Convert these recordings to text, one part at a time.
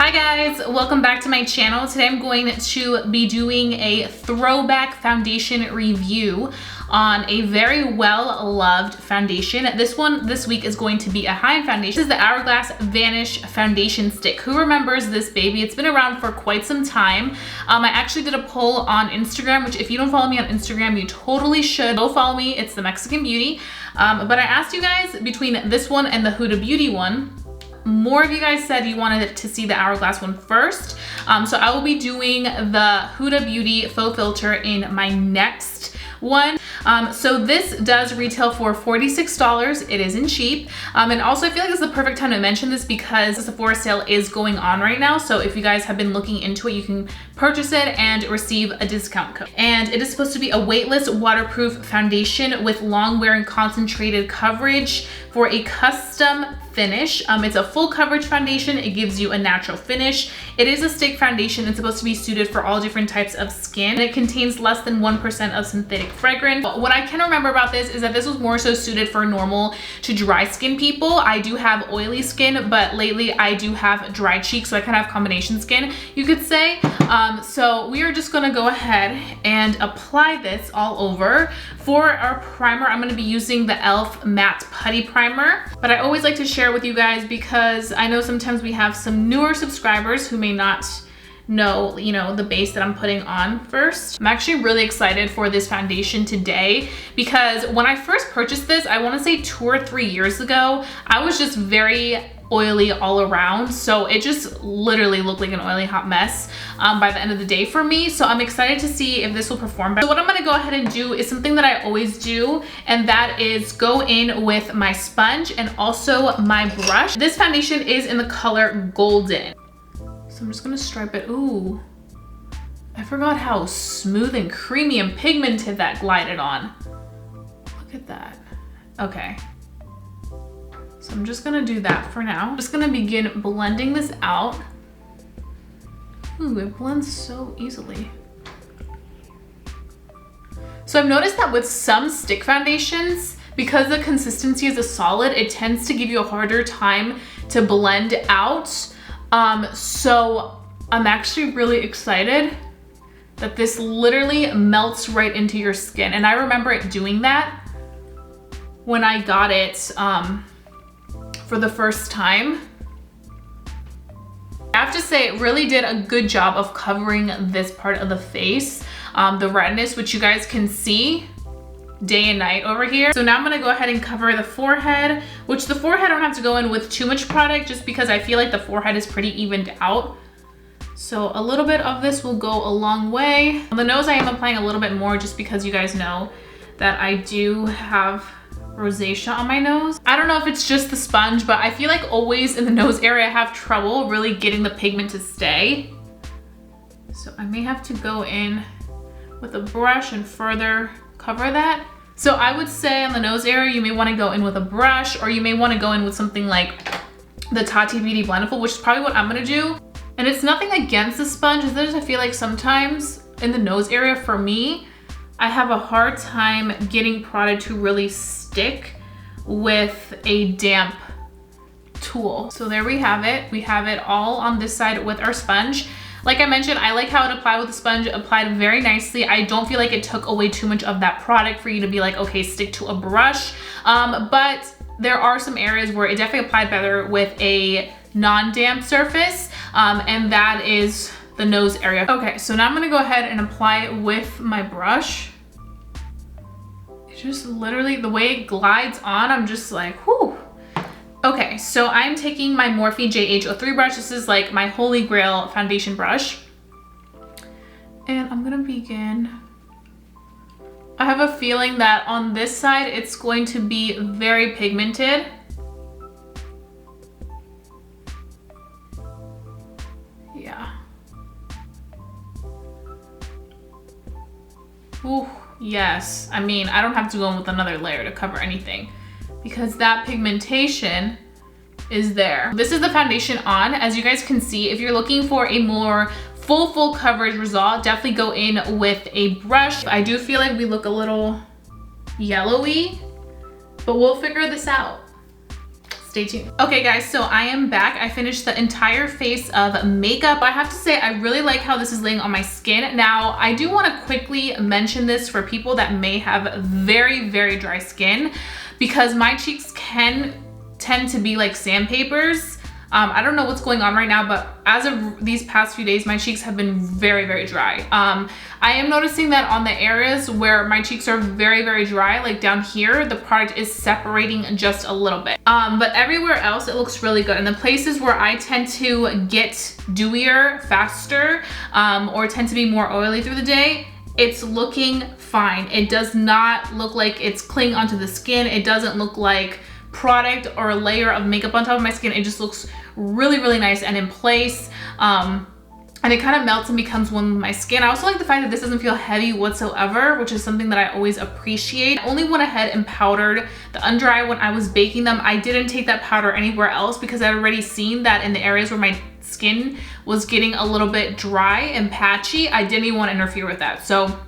Hi guys, welcome back to my channel. Today I'm going to be doing a throwback foundation review on a very well-loved foundation. This one this week is going to be a high-end foundation. This is the Hourglass Vanish foundation stick. Who remembers this baby? It's been around for quite some time. I actually did a poll on Instagram, which if you don't follow me on Instagram, you totally should. Go follow me, it's Themexicanbeautyy. But I asked you guys between this one and the Huda Beauty one. More of you guys said you wanted to see the Hourglass one first. So I will be doing the Huda Beauty faux filter in my next one. So this does retail for $46. It isn't cheap. And also I feel like this is the perfect time to mention this because the Sephora sale is going on right now. So if you guys have been looking into it, you can purchase it and receive a discount code. And it is supposed to be a weightless, waterproof foundation with long wear and concentrated coverage for a custom finish. It's a full coverage foundation. It gives you a natural finish. It is a stick foundation. It's supposed to be suited for all different types of skin. And it contains less than 1% of synthetic fragrance. What I can remember about this is that this was more so suited for normal to dry skin people. I do have oily skin, but lately I do have dry cheeks, so I kind of have combination skin, you could say. So we are just gonna go ahead and apply this all over. For our primer, I'm gonna be using the e.l.f. Matte Putty Primer, but I always like to share with you guys because I know sometimes we have some newer subscribers who may not know, the base that I'm putting on first. I'm actually really excited for this foundation today because when I first purchased this, I wanna say 2 or 3 years ago, I was just very oily all around. So it just literally looked like an oily hot mess by the end of the day for me. So I'm excited to see if this will perform better. So what I'm gonna go ahead and do is something that I always do, and that is go in with my sponge and also my brush. This foundation is in the color Golden. So I'm just gonna stripe it. Ooh, I forgot how smooth and creamy and pigmented that glided on. Look at that. Okay. So I'm just gonna do that for now. I'm just gonna begin blending this out. Ooh, it blends so easily. So I've noticed that with some stick foundations, because the consistency is a solid, it tends to give you a harder time to blend out. So I'm actually really excited that this literally melts right into your skin. And I remember it doing that when I got it, for the first time. I have to say it really did a good job of covering this part of the face, the redness, which you guys can see day and night over here. So now I'm gonna go ahead and cover the forehead, which the forehead I don't have to go in with too much product just because I feel like the forehead is pretty evened out. So a little bit of this will go a long way. On the nose I am applying a little bit more just because you guys know that I do have rosacea on my nose. I don't know if it's just the sponge, but I feel like always in the nose area I have trouble really getting the pigment to stay. So I may have to go in with a brush and further cover that. So I would say on the nose area, you may want to go in with a brush, or you may want to go in with something like the Tati Beauty Blendable, which is probably what I'm gonna do. And it's nothing against the sponge, it's just I feel like sometimes in the nose area for me, I have a hard time getting product to really stick with a damp tool. So there we have it. We have it all on this side with our sponge. Like I mentioned, I like how it applied with the sponge. It applied very nicely. I don't feel like it took away too much of that product for you to be like, okay, stick to a brush. But there are some areas where it definitely applied better with a non-damp surface, and that is the nose area. Okay, so now I'm gonna go ahead and apply it with my brush. It's just literally the way it glides on, I'm just like, whew. Okay, so I'm taking my Morphe JH03 brush. This is like my holy grail foundation brush. And I'm gonna begin. I have a feeling that on this side, it's going to be very pigmented. Yeah. Ooh, yes. I mean, I don't have to go in with another layer to cover anything because that pigmentation is there. This is the foundation on. As you guys can see, if you're looking for a more full coverage result, definitely go in with a brush. I do feel like we look a little yellowy, but we'll figure this out. stay tuned. Okay guys, so I am back. I finished the entire face of makeup. I have to say, I really like how this is laying on my skin. Now, I do want to quickly mention this for people that may have very, very dry skin, because my cheeks can tend to be like sandpapers. I don't know what's going on right now, but as of these past few days, my cheeks have been very, very dry. I am noticing that on the areas where my cheeks are very, very dry, like down here, the product is separating just a little bit. But everywhere else, it looks really good. And the places where I tend to get dewier faster, or tend to be more oily through the day, it's looking fine. It does not look like it's clinging onto the skin. It doesn't look like product or a layer of makeup on top of my skin. It just looks really, really nice and in place. And it kind of melts and becomes one with my skin. I also like the fact that this doesn't feel heavy whatsoever, which is something that I always appreciate. I only went ahead and powdered the under eye when I was baking them. I didn't take that powder anywhere else because I'd already seen that in the areas where my skin was getting a little bit dry and patchy, I didn't even want to interfere with that. So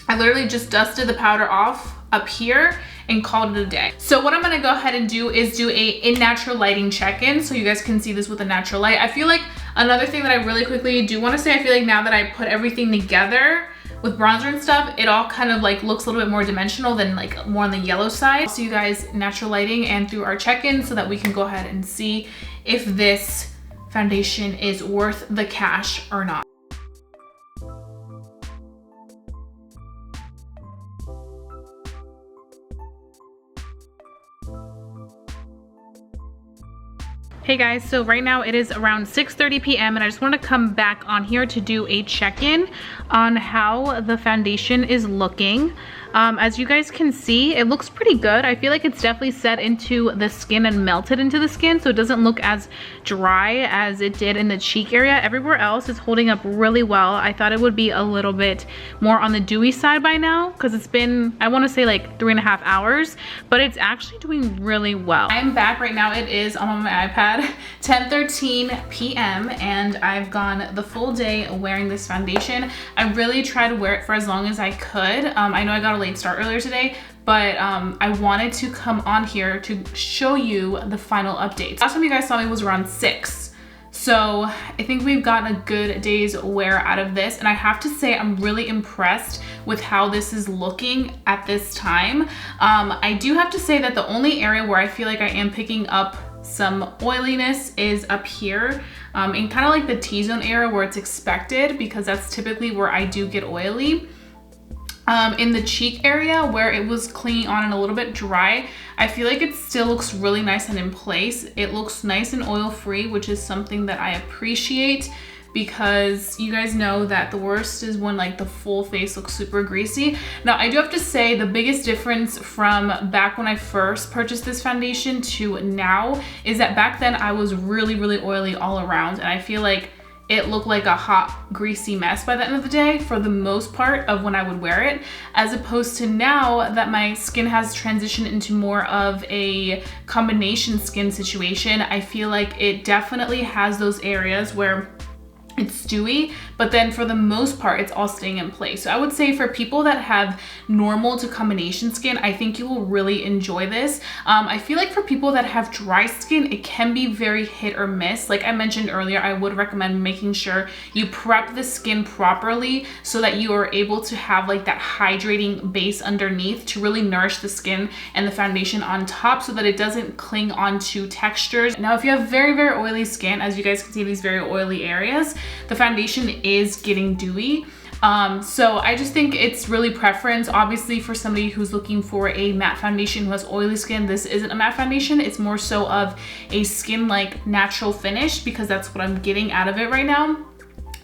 I literally just dusted the powder off up here and called it a day. So what I'm gonna go ahead and do is do a in natural lighting check-in so you guys can see this with a natural light. I feel like another thing that I really quickly do want to say, I feel like now that I put everything together with bronzer and stuff, it all kind of like looks a little bit more dimensional than like more on the yellow side. I'll see you guys natural lighting and through our check-in so that we can go ahead and see if this foundation is worth the cash or not. Hey guys, so right now it is around 6:30 p.m. and I just want to come back on here to do a check-in on how the foundation is looking. As you guys can see, it looks pretty good. I feel like it's definitely set into the skin and melted into the skin, so it doesn't look as dry as it did in the cheek area. Everywhere else is holding up really well. I thought it would be a little bit more on the dewy side by now because it's been, I want to say like 3.5 hours, but it's actually doing really well. I'm back right now. It is on my iPad 10:13 p.m. and I've gone the full day wearing this foundation. I really tried to wear it for as long as I could. I know I got a late start earlier today, but I wanted to come on here to show you the final updates. Last time you guys saw me was around 6. So I think we've gotten a good day's wear out of this. And I have to say, I'm really impressed with how this is looking at this time. I do have to say that the only area where I feel like I am picking up some oiliness is up here in kind of like the T-zone area where it's expected, because that's typically where I do get oily. In the cheek area where it was clinging on and a little bit dry, I feel like it still looks really nice and in place. It looks nice and oil-free, which is something that I appreciate, because you guys know that the worst is when like the full face looks super greasy. Now, I do have to say the biggest difference from back when I first purchased this foundation to now is that back then I was really, really oily all around, and I feel like it looked like a hot, greasy mess by the end of the day for the most part of when I would wear it, as opposed to now that my skin has transitioned into more of a combination skin situation. I feel like it definitely has those areas where it's dewy, but then for the most part, it's all staying in place. So I would say for people that have normal to combination skin, I think you will really enjoy this. I feel like for people that have dry skin, it can be very hit or miss. Like I mentioned earlier, I would recommend making sure you prep the skin properly so that you are able to have like that hydrating base underneath to really nourish the skin and the foundation on top so that it doesn't cling onto textures. Now, if you have very, very oily skin, as you guys can see these very oily areas, the foundation is getting dewy. So I just think it's really preference. Obviously, for somebody who's looking for a matte foundation who has oily skin, this isn't a matte foundation. It's more so of a skin-like natural finish, because that's what I'm getting out of it right now.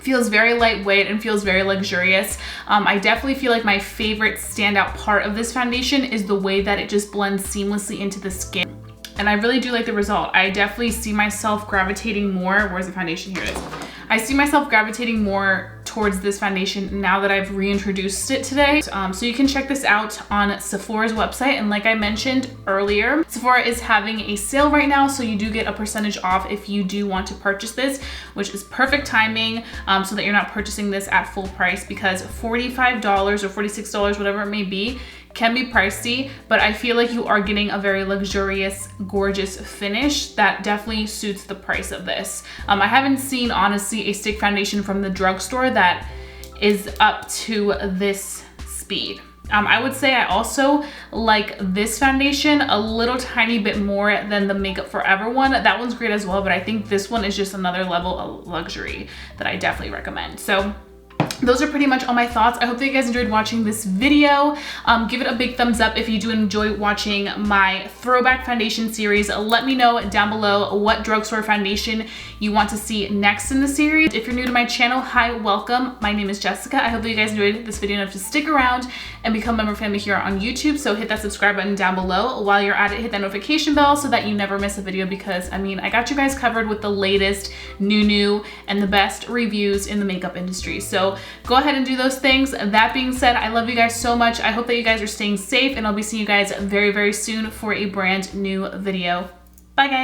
Feels very lightweight and feels very luxurious. I definitely feel like my favorite standout part of this foundation is the way that it just blends seamlessly into the skin. And I really do like the result. I definitely see myself gravitating more. Where's the foundation? Here it is. I see myself gravitating more towards this foundation now that I've reintroduced it today. So you can check this out on Sephora's website. And like I mentioned earlier, Sephora is having a sale right now. So you do get a percentage off if you do want to purchase this, which is perfect timing, so that you're not purchasing this at full price, because $45 or $46, whatever it may be, can be pricey, but I feel like you are getting a very luxurious, gorgeous finish that definitely suits the price of this. I haven't seen, honestly, a stick foundation from the drugstore that is up to this speed. I would say I also like this foundation a little tiny bit more than the Makeup Forever one. That one's great as well, but I think this one is just another level of luxury that I definitely recommend. So those are pretty much all my thoughts. I hope that you guys enjoyed watching this video. Give it a big thumbs up if you do enjoy watching my throwback foundation series. Let me know down below what drugstore foundation you want to see next in the series. If you're new to my channel, hi, welcome. My name is Jessica. I hope that you guys enjoyed this video enough to stick around and become a member family here on YouTube. So hit that subscribe button down below. While you're at it, hit that notification bell so that you never miss a video, because I mean, I got you guys covered with the latest new and the best reviews in the makeup industry. So go ahead and do those things. That being said, I love you guys so much. I hope that you guys are staying safe, and I'll be seeing you guys very, very soon for a brand new video. Bye guys.